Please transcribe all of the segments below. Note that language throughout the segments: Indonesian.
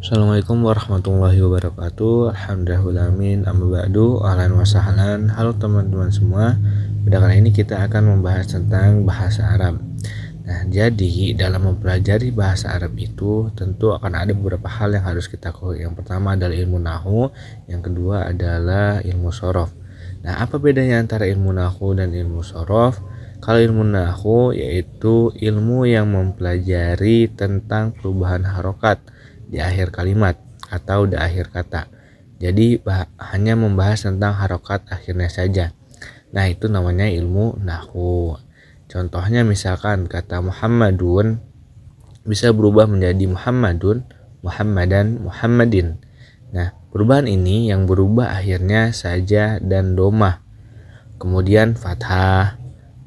Assalamualaikum warahmatullahi wabarakatuh. Alhamdulillahirrahmanirrahim. Amma ba'du. Ahlan wa sahlan. Halo teman-teman semua. Pada kali ini kita akan membahas tentang bahasa Arab. Nah, jadi dalam mempelajari bahasa Arab itu tentu akan ada beberapa hal yang harus kita ketahui. Yang pertama adalah ilmu nahwu, yang kedua adalah ilmu shorof. Nah, apa bedanya antara ilmu nahwu dan ilmu shorof? Kalau ilmu nahwu yaitu ilmu yang mempelajari tentang perubahan harokat di akhir kalimat atau di akhir kata. Jadi hanya membahas tentang harokat akhirnya saja. Nah, itu namanya ilmu nahwu. Contohnya misalkan kata Muhammadun bisa berubah menjadi Muhammadun, Muhammadan, Muhammadin. Nah, perubahan ini yang berubah akhirnya saja dan domah. Kemudian fathah,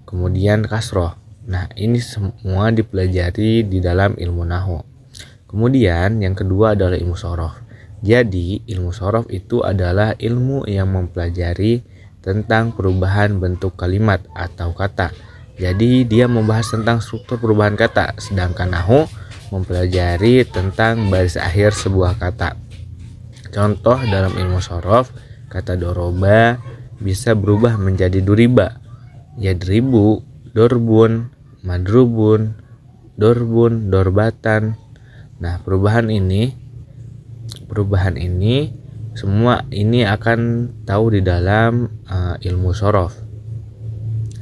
kemudian kasroh. Nah, ini semua dipelajari di dalam ilmu nahwu. Kemudian yang kedua adalah ilmu shorof. Jadi ilmu shorof itu adalah ilmu yang mempelajari tentang perubahan bentuk kalimat atau kata. Jadi dia membahas tentang struktur perubahan kata, sedangkan nahwu mempelajari tentang baris akhir sebuah kata. Contoh dalam ilmu shorof, kata doroba bisa berubah menjadi duriba, yadribu, dorbun, madrubun, dorbun, dorbatan. Nah, perubahan ini semua ini akan tahu di dalam ilmu shorof.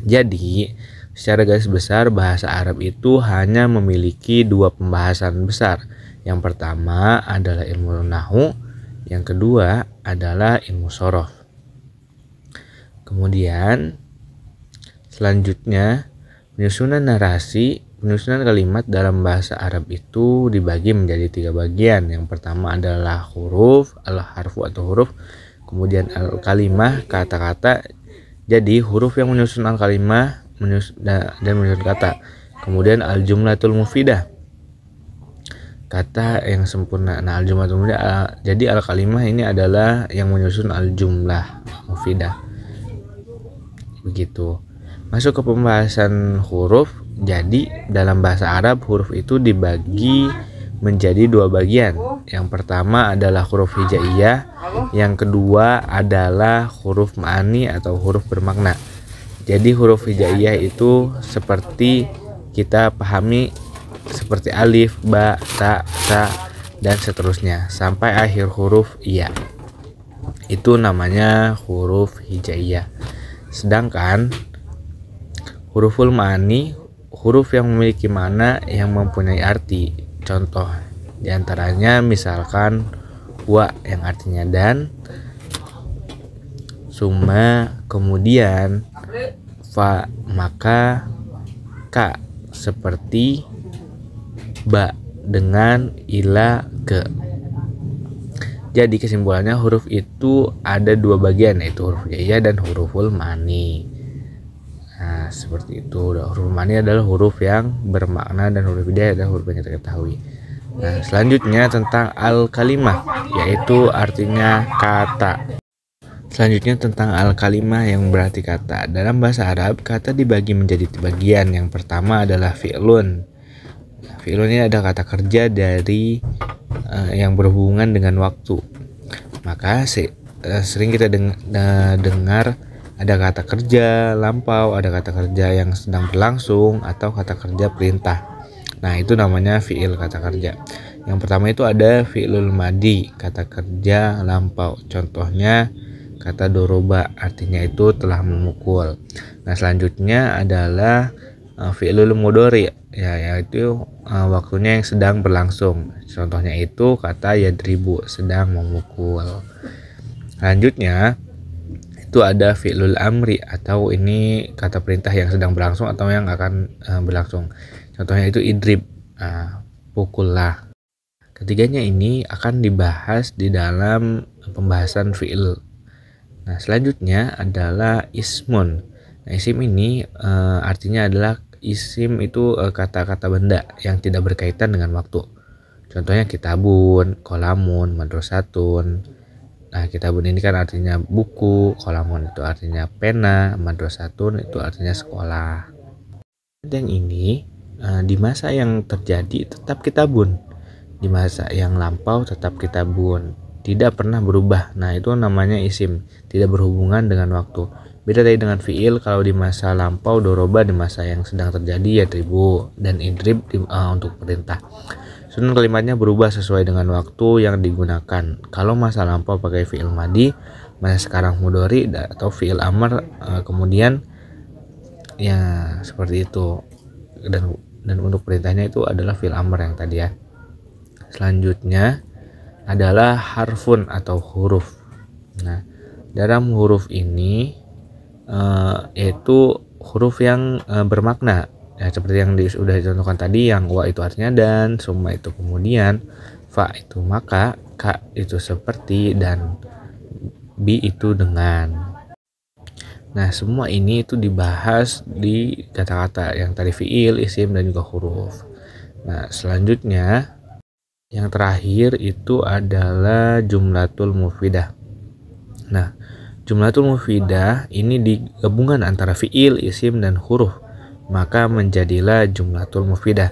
Jadi, secara garis besar bahasa Arab itu hanya memiliki dua pembahasan besar. Yang pertama adalah ilmu nahwu, yang kedua adalah ilmu shorof. Kemudian selanjutnya penyusunan narasi. Penyusunan kalimat dalam bahasa Arab itu dibagi menjadi 3 bagian. Yang pertama adalah huruf, al-harfu atau huruf, kemudian al-kalimah, kata-kata. Jadi huruf yang menyusun al-kalimah dan menyusun kata. Kemudian al-jumlatul mufidah, kata yang sempurna. Nah, al-jumlatul mufidah, jadi al-kalimah ini adalah yang menyusun al-jumlah mufidah. Begitu. Masuk ke pembahasan huruf. Jadi dalam bahasa Arab huruf itu dibagi menjadi 2 bagian. Yang pertama adalah huruf hijaiyah, yang kedua adalah huruf ma'ani atau huruf bermakna. Jadi huruf hijaiyah itu seperti kita pahami seperti alif, ba, ta, sa, dan seterusnya sampai akhir huruf iya. Itu namanya huruf hijaiyah. Sedangkan huruful ma'ani, huruf yang memiliki makna yang mempunyai arti. Contoh diantaranya misalkan wa yang artinya dan, summa kemudian, fa maka, ka seperti, ba dengan, ila ke. Jadi kesimpulannya huruf itu ada 2 bagian, yaitu huruf hijaiyah dan huruful ma'ani. Nah, seperti itu. Huruf ma'ani adalah huruf yang bermakna dan huruf hijaiyah adalah huruf yang kita ketahui. Nah, selanjutnya tentang al-kalimah, yaitu artinya kata. Selanjutnya tentang al-kalimah yang berarti kata. Dalam bahasa Arab, kata dibagi menjadi 3 bagian. Yang pertama adalah fi'lun. Fi'lun ini adalah kata kerja dari yang berhubungan dengan waktu. Maka sering kita dengar ada kata kerja lampau, ada kata kerja yang sedang berlangsung, atau kata kerja perintah. Nah, itu namanya fi'il, kata kerja. Yang pertama itu ada fi'lul madi, kata kerja lampau. Contohnya kata doroba, artinya itu telah memukul. Nah, selanjutnya adalah fi'lul mudhari, yaitu waktunya yang sedang berlangsung. Contohnya itu kata yadribu, sedang memukul. Selanjutnya itu ada fi'lul amri, atau ini kata perintah yang sedang berlangsung atau yang akan berlangsung. Contohnya itu idrib, pukullah. Ketiganya ini akan dibahas di dalam pembahasan fi'il. Nah, selanjutnya adalah ismun. Nah, isim ini artinya adalah isim itu kata-kata benda yang tidak berkaitan dengan waktu. Contohnya kitabun, kolamun, madrasatun. Nah, kitabun ini kan artinya buku, kolamun itu artinya pena, madrasatun itu artinya sekolah. Dan ini di masa yang terjadi tetap kitabun. di masa yang lampau tetap kitabun, tidak pernah berubah. Nah, itu namanya isim, tidak berhubungan dengan waktu. Beda tadi dengan fiil, kalau di masa lampau doroba, di masa yang sedang terjadi ya dribu, dan idrib untuk perintah. Susunan kalimatnya berubah sesuai dengan waktu yang digunakan. Kalau masa lampau pakai fiil madi, masa sekarang mudhari atau fiil amr, kemudian ya seperti itu. Dan untuk perintahnya itu adalah fiil amr yang tadi ya. Selanjutnya adalah harfun atau huruf. Nah, dalam huruf ini yaitu huruf yang bermakna ya, seperti yang sudah dicontohkan tadi, yang wa itu artinya dan, summa itu kemudian, fa itu maka, ka itu seperti, dan bi itu dengan. Nah, semua ini itu dibahas di kata-kata yang tadi fiil, isim, dan juga huruf. Nah, selanjutnya yang terakhir itu adalah jumlatul mufidah. Nah, jumlatul mufidah ini digabungan antara fiil, isim, dan huruf, maka menjadilah jumlatul mufidah.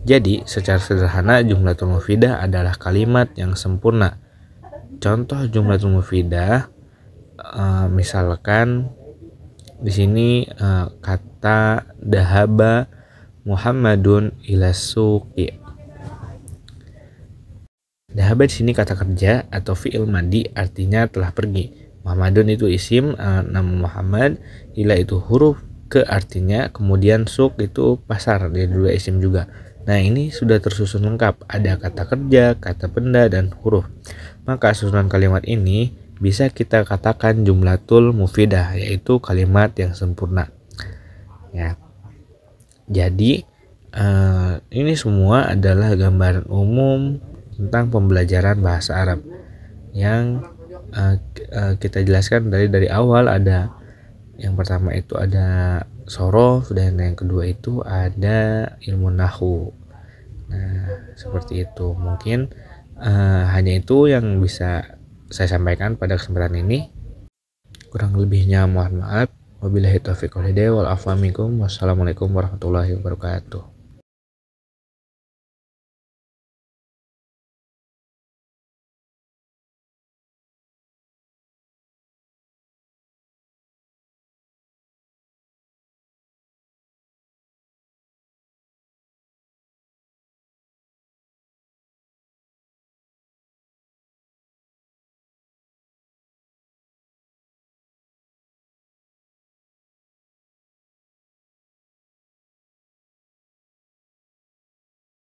Jadi, secara sederhana jumlatul mufidah adalah kalimat yang sempurna. Contoh jumlatul mufidah, misalkan di sini kata dahaba Muhammadun ila suqi. Dahaba di sini kata kerja atau fiil madi, artinya telah pergi. Muhammadun itu isim, nama Muhammad, ila itu huruf ke artinya, kemudian suq itu pasar, dia juga isim juga. Nah, ini sudah tersusun lengkap, ada kata kerja, kata benda, dan huruf. Maka susunan kalimat ini bisa kita katakan jumlatul mufidah, yaitu kalimat yang sempurna ya. Jadi ini semua adalah gambaran umum tentang pembelajaran bahasa Arab yang kita jelaskan dari awal. Ada yang pertama itu ada sorof, dan yang kedua itu ada ilmu nahwu. Nah, seperti itu. Mungkin hanya itu yang bisa saya sampaikan pada kesempatan ini. Kurang lebihnya mohon maaf. Wabillahi taufiq wal hidayah wal afu minkum. Wassalamualaikum warahmatullahi wabarakatuh.